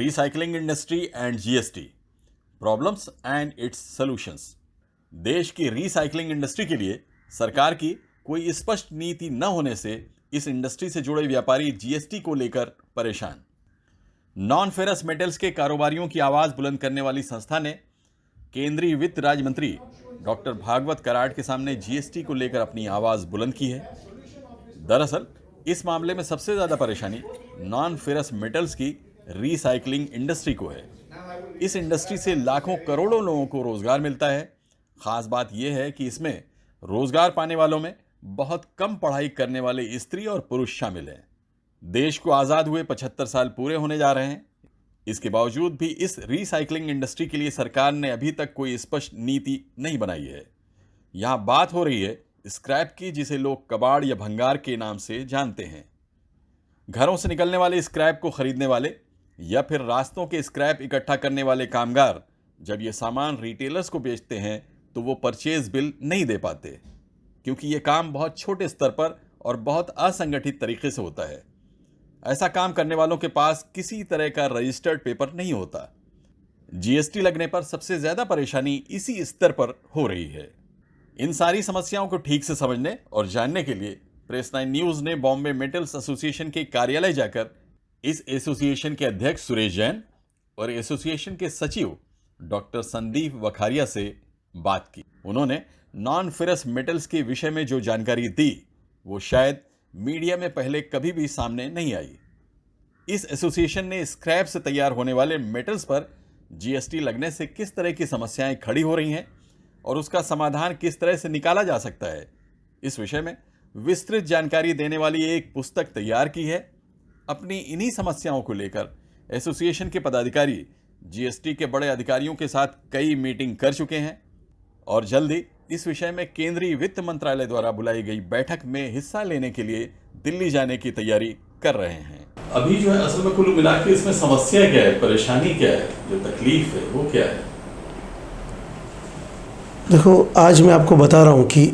Recycling industry and GST, problems and it's solutions. देश की recycling industry के लिए सरकार की कोई स्पष्ट नीति न होने से इस इंडस्ट्री से जुड़े व्यापारी जीएसटी को लेकर परेशान। नॉन फेरस मेटल्स के कारोबारियों की आवाज बुलंद करने वाली संस्था ने केंद्रीय वित्त राज्य मंत्री डॉक्टर भागवत कराड़ के सामने जीएसटी को लेकर अपनी आवाज बुलंद की है। दरअसल इस मामले में सबसे ज्यादा परेशानी नॉन फेरस मेटल्स की रिसाइकलिंग इंडस्ट्री को है। इस इंडस्ट्री से लाखों करोड़ों लोगों को रोजगार मिलता है। खास बात यह है कि इसमें रोजगार पाने वालों में बहुत कम पढ़ाई करने वाले स्त्री और पुरुष शामिल हैं। देश को आजाद हुए 75 साल पूरे होने जा रहे हैं। इसके बावजूद भी इस रिसाइकलिंग इंडस्ट्री के लिए सरकार ने अभी तक कोई स्पष्ट नीति नहीं बनाई है। यहां बात हो रही है स्क्रैप की, जिसे लोग कबाड़ या भंगार के नाम से जानते हैं। घरों से निकलने वाले स्क्रैप को खरीदने वाले या फिर रास्तों के स्क्रैप इकट्ठा करने वाले कामगार जब ये सामान रिटेलर्स को बेचते हैं तो वो परचेज बिल नहीं दे पाते, क्योंकि ये काम बहुत छोटे स्तर पर और बहुत असंगठित तरीके से होता है। ऐसा काम करने वालों के पास किसी तरह का रजिस्टर्ड पेपर नहीं होता। जीएसटी लगने पर सबसे ज्यादा परेशानी इसी स्तर पर हो रही है। इन सारी समस्याओं को ठीक से समझने और जानने के लिए प्रेस 9 न्यूज ने बॉम्बे मेटल्स एसोसिएशन के कार्यालय जाकर इस एसोसिएशन के अध्यक्ष सुरेश जैन और एसोसिएशन के सचिव डॉक्टर संदीप वखारिया से बात की। उन्होंने नॉन फेरस मेटल्स के विषय में जो जानकारी दी वो शायद मीडिया में पहले कभी भी सामने नहीं आई। इस एसोसिएशन ने स्क्रैप से तैयार होने वाले मेटल्स पर जीएसटी लगने से किस तरह की समस्याएं खड़ी हो रही हैं और उसका समाधान किस तरह से निकाला जा सकता है, इस विषय में विस्तृत जानकारी देने वाली एक पुस्तक तैयार की है। अपनी इन्हीं समस्याओं को लेकर एसोसिएशन के पदाधिकारी जीएसटी के बड़े अधिकारियों के साथ कई मीटिंग कर चुके हैं और जल्द ही इस विषय में केंद्रीय वित्त मंत्रालय द्वारा बुलाई गई बैठक में हिस्सा लेने के लिए दिल्ली जाने की तैयारी कर रहे हैं। अभी जो है असल में कुल मिला के इसमें समस्या क्या है, परेशानी क्या है, जो तकलीफ है वो क्या है? देखो, आज मैं आपको बता रहा हूँ कि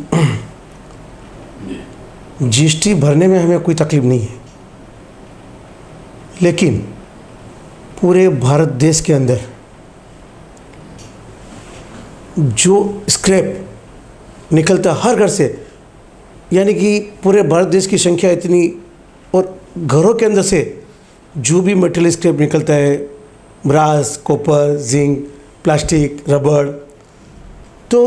जीएसटी भरने में हमें कोई तकलीफ नहीं है, लेकिन पूरे भारत देश के अंदर जो स्क्रैप निकलता हर घर से, यानी कि पूरे भारत देश की संख्या इतनी, और घरों के अंदर से जो भी मेटल स्क्रैप निकलता है, ब्रास, कॉपर, जिंक, प्लास्टिक, रबड़, तो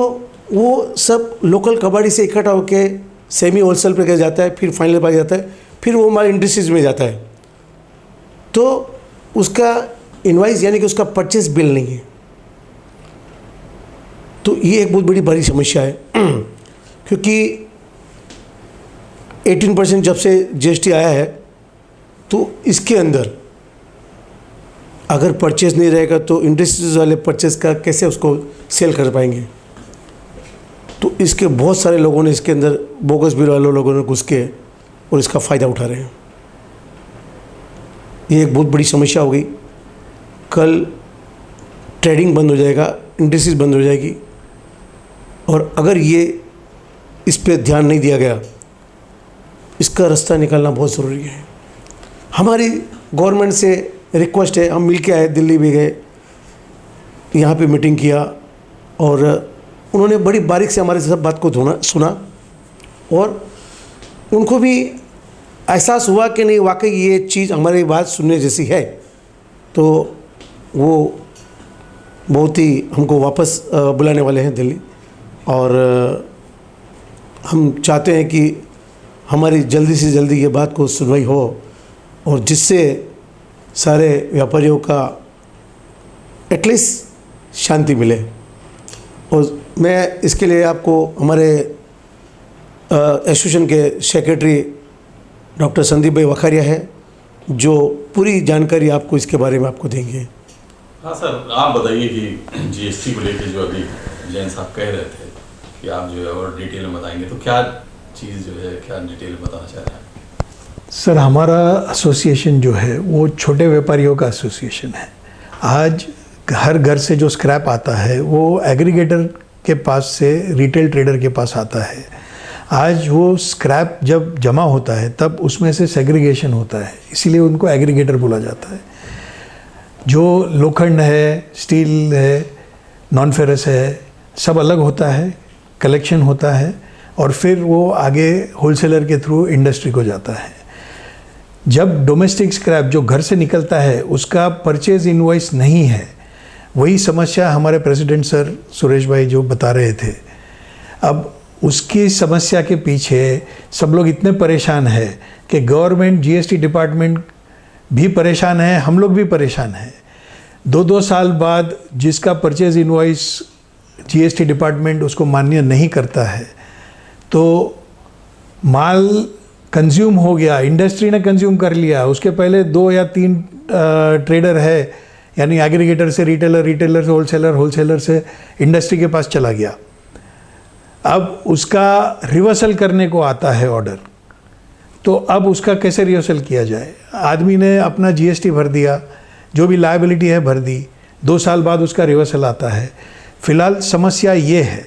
वो सब लोकल कबाड़ी से इकट्ठा होके सेमी होलसेल पे जाता है, फिर फाइनल पे जाता है, फिर वो हमारे इंडस्ट्रीज में जाता है। तो उसका इनवाइस यानी कि उसका परचेस बिल नहीं है। तो ये एक बहुत बड़ी समस्या है, क्योंकि 18% जब से जीएसटी आया है तो इसके अंदर अगर परचेस नहीं रहेगा तो इंडस्ट्रीज वाले परचेस का कैसे उसको सेल कर पाएंगे। तो इसके बहुत सारे लोगों ने इसके अंदर बोगस बिल वाले लोगों ने घुस के और इसका फ़ायदा उठा रहे हैं। ये एक बहुत बड़ी समस्या हो गई। कल ट्रेडिंग बंद हो जाएगा, इंडस्ट्रीज बंद हो जाएगी, और अगर ये इस पे ध्यान नहीं दिया गया, इसका रास्ता निकालना बहुत ज़रूरी है। हमारी गवर्नमेंट से रिक्वेस्ट है, हम मिल के आए, दिल्ली भी गए, यहाँ पे मीटिंग किया और उन्होंने बड़ी बारीक से हमारे सब बात को सुना और उनको भी एहसास हुआ कि नहीं, वाकई ये चीज़ हमारी बात सुनने जैसी है। तो वो बहुत ही हमको वापस बुलाने वाले हैं दिल्ली, और हम चाहते हैं कि हमारी जल्दी से जल्दी ये बात को सुनवाई हो और जिससे सारे व्यापारियों का एटलीस्ट शांति मिले। और मैं इसके लिए आपको हमारे एसोसिएशन के सेक्रेटरी डॉक्टर संदीप भाई वखारिया है, जो पूरी जानकारी आपको इसके बारे में आपको देंगे। हाँ सर, आप बताइए कि जीएसटी को लेकर जो अभी जैन साहब कह रहे थे कि आप जो है और डिटेल में बताएंगे, तो क्या चीज़ जो है, क्या डिटेल में बताना चाह रहे हैं? सर, हमारा एसोसिएशन जो है वो छोटे व्यापारियों का एसोसिएशन है। आज हर घर से जो स्क्रैप आता है वो एग्रीगेटर के पास से रिटेल ट्रेडर के पास आता है। आज वो स्क्रैप जब जमा होता है तब उसमें से सेग्रीगेशन होता है, इसीलिए उनको एग्रीगेटर बोला जाता है। जो लोखंड है, स्टील है, नॉन फेरस है, सब अलग होता है, कलेक्शन होता है और फिर वो आगे होलसेलर के थ्रू इंडस्ट्री को जाता है। जब डोमेस्टिक स्क्रैप जो घर से निकलता है उसका परचेज इनवॉइस नहीं है, वही समस्या हमारे प्रेसिडेंट सर सुरेश भाई जो बता रहे थे। अब उसकी समस्या के पीछे सब लोग इतने परेशान है कि गवर्नमेंट, जीएसटी डिपार्टमेंट भी परेशान है, हम लोग भी परेशान हैं। 2-2 साल बाद जिसका परचेज इनवॉइस जीएसटी डिपार्टमेंट उसको मान्य नहीं करता है तो माल कंज्यूम हो गया, इंडस्ट्री ने कंज्यूम कर लिया, उसके पहले 2 या 3 ट्रेडर है, यानी एग्रीगेटर से रिटेलर, रिटेलर से होलसेलर, होलसेलर से इंडस्ट्री के पास चला गया। अब उसका रिवर्सल करने को आता है ऑर्डर, तो अब उसका कैसे रिवर्सल किया जाए? आदमी ने अपना जीएसटी भर दिया, जो भी लायबिलिटी है भर दी, 2 साल बाद उसका रिवर्सल आता है। फिलहाल समस्या ये है,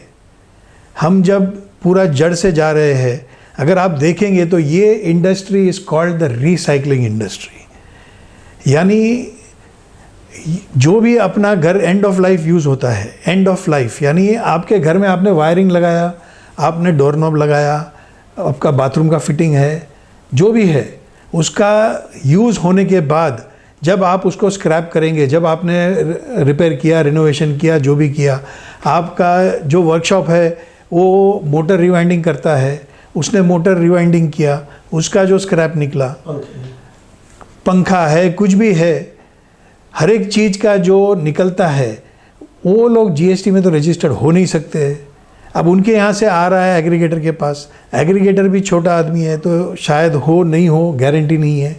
हम जब पूरा जड़ से जा रहे हैं, अगर आप देखेंगे तो ये industry is called the recycling industry. यानी जो भी अपना घर एंड ऑफ लाइफ यूज़ होता है, एंड ऑफ लाइफ यानी आपके घर में आपने वायरिंग लगाया, आपने डोर नॉब लगाया, आपका बाथरूम का फिटिंग है, जो भी है उसका यूज़ होने के बाद जब आप उसको स्क्रैप करेंगे, जब आपने रिपेयर किया, रिनोवेशन किया, जो भी किया, आपका जो वर्कशॉप है वो मोटर रिवाइंडिंग करता है, उसने मोटर रिवाइंडिंग किया, उसका जो स्क्रैप निकला, पंखा है, कुछ भी है, हर एक चीज़ का जो निकलता है वो लोग जीएसटी में तो रजिस्टर्ड हो नहीं सकते। अब उनके यहाँ से आ रहा है एग्रीगेटर के पास, एग्रीगेटर भी छोटा आदमी है तो शायद हो नहीं हो, गारंटी नहीं है,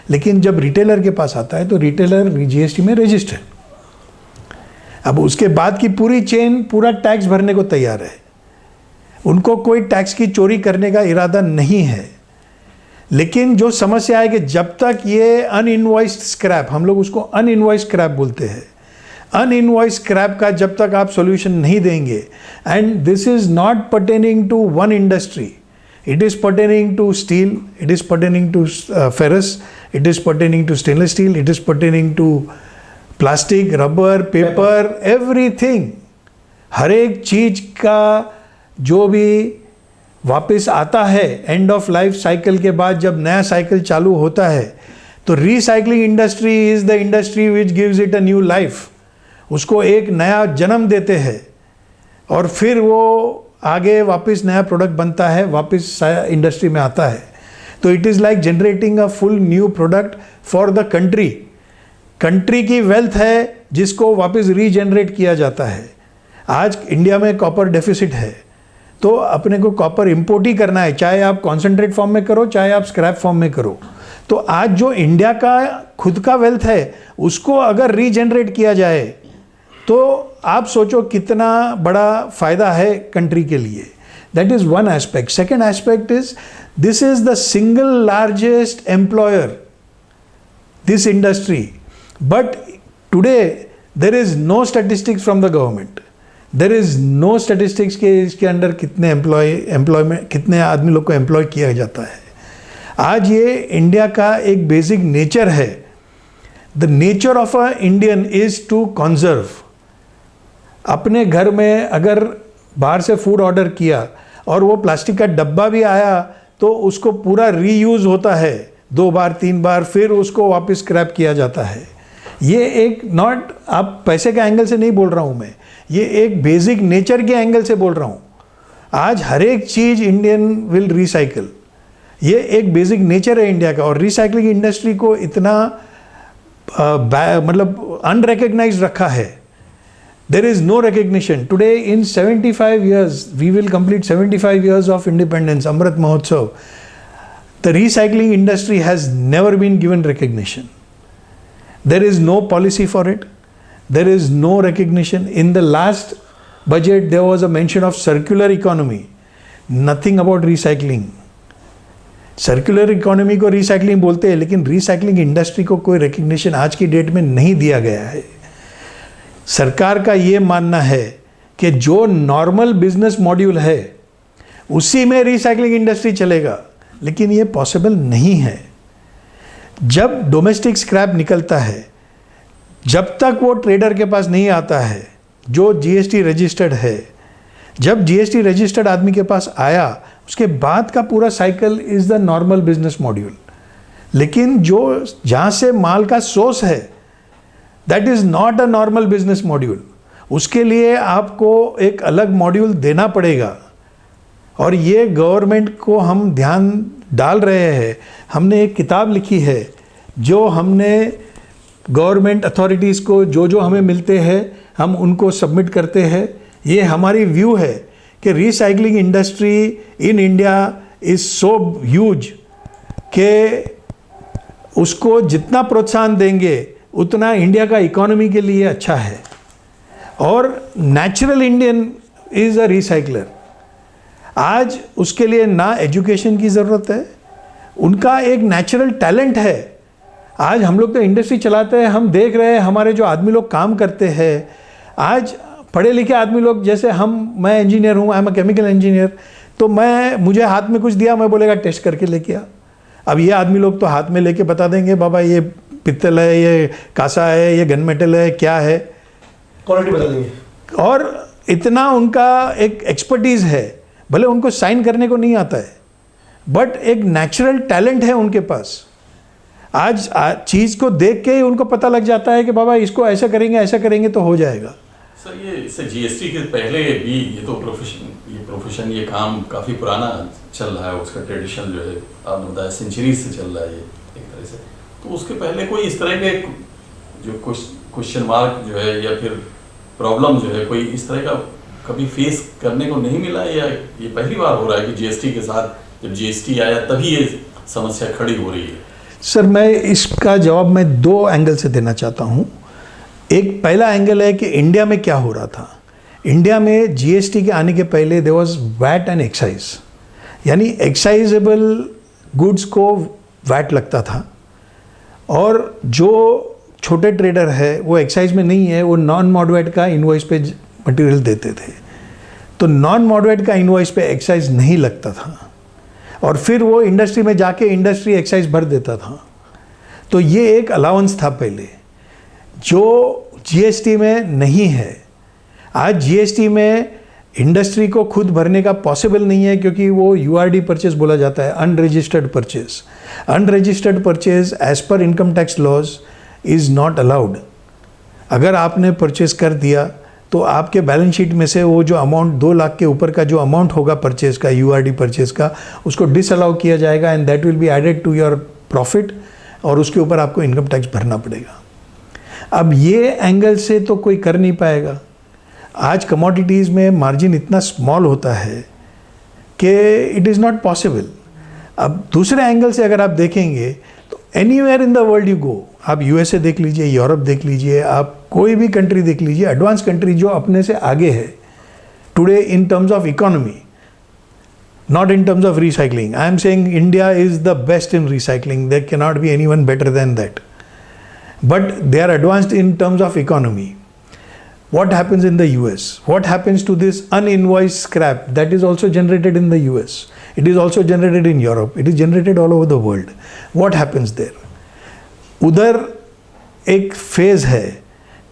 लेकिन जब रिटेलर के पास आता है तो रिटेलर जीएसटी में रजिस्टर्ड। अब उसके बाद की पूरी चेन पूरा टैक्स भरने को तैयार है, उनको कोई टैक्स की चोरी करने का इरादा नहीं है। लेकिन जो समस्या है कि जब तक ये अनइनवॉइस्ड स्क्रैप, हम लोग उसको अनइनवॉइस्ड स्क्रैप बोलते हैं, अनइनवॉइस्ड स्क्रैप का जब तक आप सॉल्यूशन नहीं देंगे, and this is not pertaining to one industry, it is pertaining to steel, it is pertaining to ferrous, it is pertaining to stainless steel, it is pertaining to plastic, rubber, paper, everything। हर एक चीज का जो भी वापस आता है end of life cycle के बाद, जब नया साइकिल चालू होता है तो recycling industry is the industry which gives it a new life. उसको एक नया जन्म देते हैं और फिर वो आगे वापस नया प्रोडक्ट बनता है, वापस इंडस्ट्री में आता है। तो it is like generating a full new product for the country. Country की वेल्थ है जिसको वापस रीजनरेट किया जाता है। आज इंडिया में कॉपर डेफिसिट है तो अपने को कॉपर इंपोर्ट ही करना है, चाहे आप कॉन्सेंट्रेट फॉर्म में करो, चाहे आप स्क्रैप फॉर्म में करो। तो आज जो इंडिया का खुद का वेल्थ है उसको अगर रीजनरेट किया जाए तो आप सोचो कितना बड़ा फ़ायदा है कंट्री के लिए। That is one aspect. Second aspect is this is the single largest employer, this industry, but today there is no statistics from the government, there is no statistics के इसके अंदर कितने एम्प्लॉयमेंट, कितने आदमी लोग को एम्प्लॉय किया जाता है। आज ये इंडिया का एक बेसिक नेचर है। The nature of a Indian is to conserve. अपने घर में अगर बाहर से फूड ऑर्डर किया और वो प्लास्टिक का डब्बा भी आया तो उसको पूरा रीयूज़ होता है 2 बार 3 बार, फिर उसको वापस स्क्रैप किया जाता है। ये एक नॉट आप पैसे के एंगल से नहीं बोल रहा हूँ मैं, ये एक बेसिक नेचर के एंगल से बोल रहा हूँ। आज हर एक चीज़ इंडियन विल रिसाइकल, ये एक बेसिक नेचर है इंडिया का। और रिसाइकलिंग इंडस्ट्री को इतना मतलब अनरिकग्नाइज्ड रखा है। There is no recognition. Today in 75 years, we will complete 75 years of independence, Amrit Mahotsav. The recycling industry has never been given recognition. There is no policy for it. There is no recognition. In the last budget, there was a mention of circular economy. Nothing about recycling. Circular economy को recycling बोलते हैं, लेकिन recycling industry को कोई recognition आज की date में नहीं दिया गया है। सरकार का ये मानना है कि जो नॉर्मल बिजनेस मॉड्यूल है उसी में रिसाइकलिंग इंडस्ट्री चलेगा, लेकिन ये पॉसिबल नहीं है। जब डोमेस्टिक स्क्रैप निकलता है, जब तक वो ट्रेडर के पास नहीं आता है जो जीएसटी रजिस्टर्ड है, जब जीएसटी रजिस्टर्ड आदमी के पास आया उसके बाद का पूरा cycle is the normal business module. लेकिन जो जहाँ से माल का सोर्स है that is not a normal business module, उसके लिए आपको एक अलग मॉड्यूल देना पड़ेगा। और ये गवर्नमेंट को हम ध्यान डाल रहे हैं। हमने एक किताब लिखी है जो हमने गवर्नमेंट अथॉरिटीज़ को जो हमें मिलते हैं हम उनको सबमिट करते हैं। ये हमारी व्यू है कि recycling industry in India is so huge कि उसको जितना प्रोत्साहन देंगे उतना इंडिया का इकोनॉमी के लिए अच्छा है। और natural Indian is a recycler. आज उसके लिए ना एजुकेशन की ज़रूरत है, उनका एक नेचुरल टैलेंट है। आज हम लोग तो इंडस्ट्री चलाते हैं, हम देख रहे हैं हमारे जो आदमी लोग काम करते हैं, आज पढ़े लिखे आदमी लोग, जैसे मैं इंजीनियर हूँ, I am a chemical engineer, तो मुझे हाथ में कुछ दिया, मैं बोलेगा टेस्ट करके लेके आ। अब ये आदमी लोग तो हाथ में लेके बता देंगे बाबा ये पित्तल है, ये कांसा है, ये गन मेटल है, क्या है, क्वालिटी बता देंगे। और इतना उनका एक एक्सपर्टीज़ है, भले उनको साइन करने को नहीं आता है बट एक नेचुरल टैलेंट है उनके पास। आज चीज़ को देख के ही उनको पता लग जाता है कि बाबा इसको ऐसा करेंगे तो हो जाएगा। सर ये जीएसटी के पहले भी ये प्रोफेशन ये काम काफ़ी पुराना चल रहा है, उसका ट्रेडिशन जो है आपने बताया सेंचुरीज से चल रहा है ये एक तरह से। तो उसके पहले कोई इस तरह के जो क्वेश्चन मार्क जो है या फिर प्रॉब्लम जो है कोई इस तरह का कभी फेस करने को नहीं मिला, या ये पहली बार हो रहा है कि जीएसटी के साथ जब जीएसटी आया तभी ये समस्या खड़ी हो रही है? सर मैं इसका जवाब मैं 2 एंगल से देना चाहता हूँ। एक पहला एंगल है कि इंडिया में क्या हो रहा था। इंडिया में जीएसटी के आने के पहले there was VAT and excise, यानी एक्साइजेबल गुड्स को वैट लगता था और जो छोटे ट्रेडर है वो एक्साइज में नहीं है, वो नॉन मॉडरेट का इनवॉइस पे मटेरियल देते थे। तो नॉन मॉडरेट का इनवॉइस पे एक्साइज नहीं लगता था और फिर वो इंडस्ट्री में जाके इंडस्ट्री एक्साइज भर देता था। तो ये एक अलाउंस था पहले जो जीएसटी में नहीं है। आज जीएसटी में इंडस्ट्री को खुद भरने का पॉसिबल नहीं है क्योंकि वो यूआरडी परचेज बोला जाता है, unregistered purchase. Unregistered purchase as per income tax laws is not allowed. अगर आपने परचेज कर दिया तो आपके बैलेंस शीट में से वो जो अमाउंट 2 लाख के ऊपर का जो अमाउंट होगा परचेज का, यूआरडी परचेज का, उसको डिसअलाउ किया जाएगा and that will be added to your profit और उसके ऊपर आपको इनकम टैक्स भरना पड़ेगा। अब ये एंगल से तो कोई कर नहीं पाएगा। आज कमोडिटीज़ में मार्जिन इतना स्मॉल होता है कि इट इज़ नॉट पॉसिबल। अब दूसरे एंगल से अगर आप देखेंगे तो anywhere in the world you go, आप यूएसए देख लीजिए, यूरोप देख लीजिए, आप कोई भी कंट्री देख लीजिए, एडवांस कंट्री जो अपने से आगे है today in terms of economy, not in terms of recycling. I am saying India is the best in recycling. There cannot be anyone better than that. But they are advanced in terms of economy. What happens in the US? What happens to this uninvoiced scrap that is also generated in the US? It is also generated in Europe. It is generated all over the world. What happens there? उधर एक phase है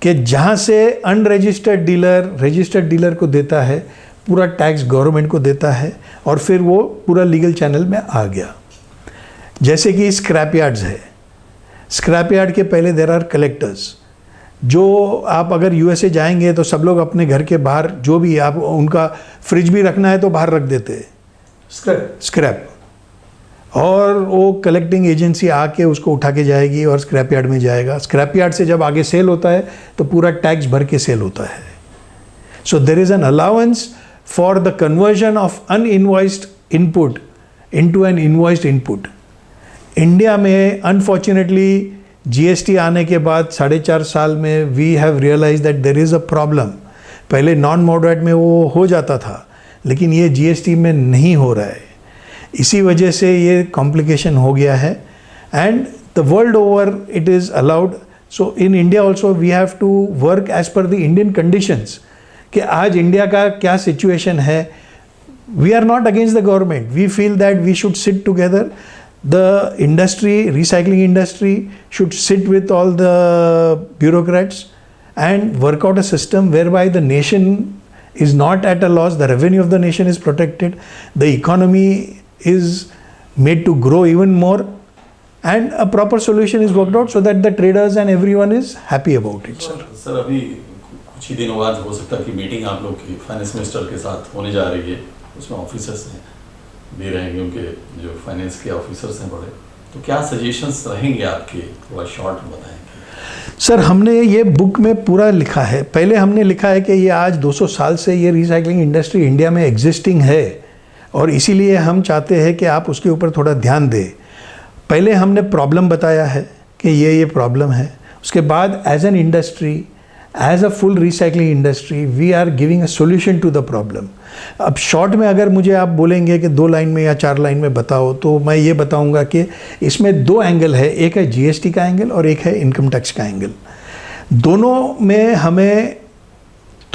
कि जहाँ से unregistered dealer registered dealer को देता है, पूरा टैक्स गवर्नमेंट को देता है और फिर वो पूरा लीगल चैनल में आ गया। जैसे कि स्क्रैप यार्ड्स है, स्क्रैप यार्ड के पहले देयर आर कलेक्टर्स, जो आप अगर यूएसए जाएंगे तो सब लोग अपने घर के बाहर जो भी आप उनका फ्रिज भी रखना है तो बाहर रख देते हैं स्क्रैप, और वो कलेक्टिंग एजेंसी आके उसको उठा के जाएगी और स्क्रैप यार्ड में जाएगा। स्क्रैप यार्ड से जब आगे सेल होता है तो पूरा टैक्स भर के सेल होता है। So there is an allowance for the conversion of uninvoiced input into an invoiced input. India में अनफॉर्चुनेटली जीएसटी आने के बाद 4.5 साल में we have realise that there is a problem. पहले नॉन मॉडरेट में वो हो जाता था लेकिन ये जीएसटी में नहीं हो रहा है, इसी वजह से ये कॉम्प्लिकेशन हो गया है and the world over it is allowed. So in India also we have to work as per the Indian conditions कि आज इंडिया का क्या सिचुएशन है। We are not against the government, we feel that we should sit together The industry, recycling industry, should sit with all the bureaucrats and work out a system whereby the nation is not at a loss, the revenue of the nation is protected, the economy is made to grow even more, and a proper solution is worked out so that the traders and everyone is happy about it, sir. Sir अभी कुछ ही दिनों बाद हो सकता है कि meeting आप लोग की फाइनेंस मिनिस्टर के साथ होने जा रही है, उसमें ऑफिसर्स हैं भी रहेंगे, उनके जो फाइनेंस के ऑफिसर्स हैं बड़े, तो क्या सजेशंस रहेंगे आपके, थोड़ा शॉर्ट में बताएंगे? सर, हमने ये बुक में पूरा लिखा है। पहले हमने लिखा है कि ये आज 200 साल से ये रिसाइकलिंग इंडस्ट्री इंडिया में एग्जिस्टिंग है और इसीलिए हम चाहते हैं कि आप उसके ऊपर थोड़ा ध्यान दें। पहले हमने प्रॉब्लम बताया है कि ये प्रॉब्लम है, उसके बाद as an industry, as a full recycling industry, we are giving a solution to the problem. अब शॉर्ट में अगर मुझे आप बोलेंगे कि 2 लाइन में या 4 लाइन में बताओ, तो मैं ये बताऊंगा कि इसमें 2 एंगल है, एक है जीएसटी का एंगल और एक है इनकम टैक्स का एंगल। दोनों में हमें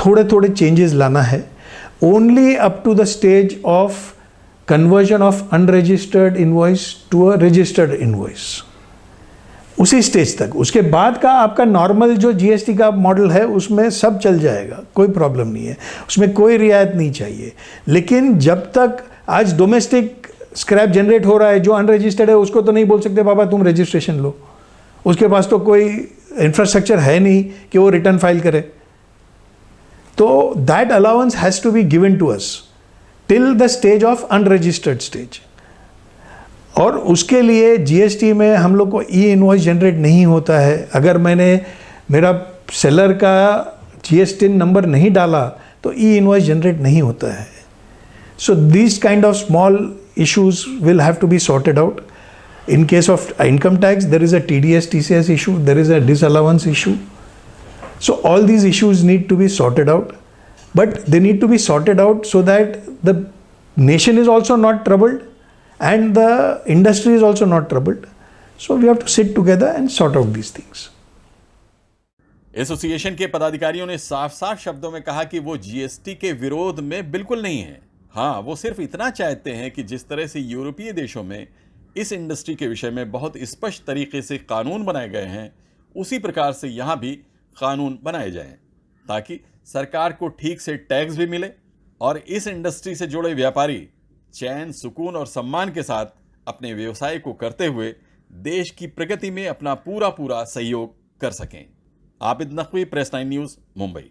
थोड़े थोड़े चेंजेस लाना है, only up to the stage of conversion of unregistered invoice to a registered invoice, उसी स्टेज तक। उसके बाद का आपका नॉर्मल जो जीएसटी का मॉडल है उसमें सब चल जाएगा, कोई प्रॉब्लम नहीं है, उसमें कोई रियायत नहीं चाहिए। लेकिन जब तक आज डोमेस्टिक स्क्रैप जनरेट हो रहा है, जो अनरजिस्टर्ड है उसको तो नहीं बोल सकते बाबा तुम रजिस्ट्रेशन लो, उसके पास तो कोई इंफ्रास्ट्रक्चर है नहीं कि वो रिटर्न फाइल करे। तो that allowance has to be given to us till the stage of unregistered stage. और उसके लिए जीएसटी में हम लोग को ई इनवॉइस जनरेट नहीं होता है। अगर मैंने मेरा सेलर का जीएसटी नंबर नहीं डाला तो ई इनवॉइस जनरेट नहीं होता है। So this kind of small issues will have to be sorted out. In case of income tax, there is a TDS, TCS issue, there is a disallowance issue. So all these issues need to be sorted out, but they need to be sorted out so that the nation is also not troubled and the industry is also not troubled. So we have to sit together and sort out these things. Association के पदाधिकारियों ने साफ साफ शब्दों में कहा कि वो जीएसटी के विरोध में बिल्कुल नहीं है। हाँ, वो सिर्फ इतना चाहते हैं कि जिस तरह से यूरोपीय देशों में इस इंडस्ट्री के विषय में बहुत स्पष्ट तरीके से कानून बनाए गए हैं, उसी प्रकार से यहाँ भी कानून बनाए जाएं, ताकि सरकार को ठीक से टैक्स भी मिले और इस इंडस्ट्री से जुड़े व्यापारी चैन, सुकून और सम्मान के साथ अपने व्यवसाय को करते हुए देश की प्रगति में अपना पूरा सहयोग कर सकें। Abid Naqvi, press 9 news, Mumbai.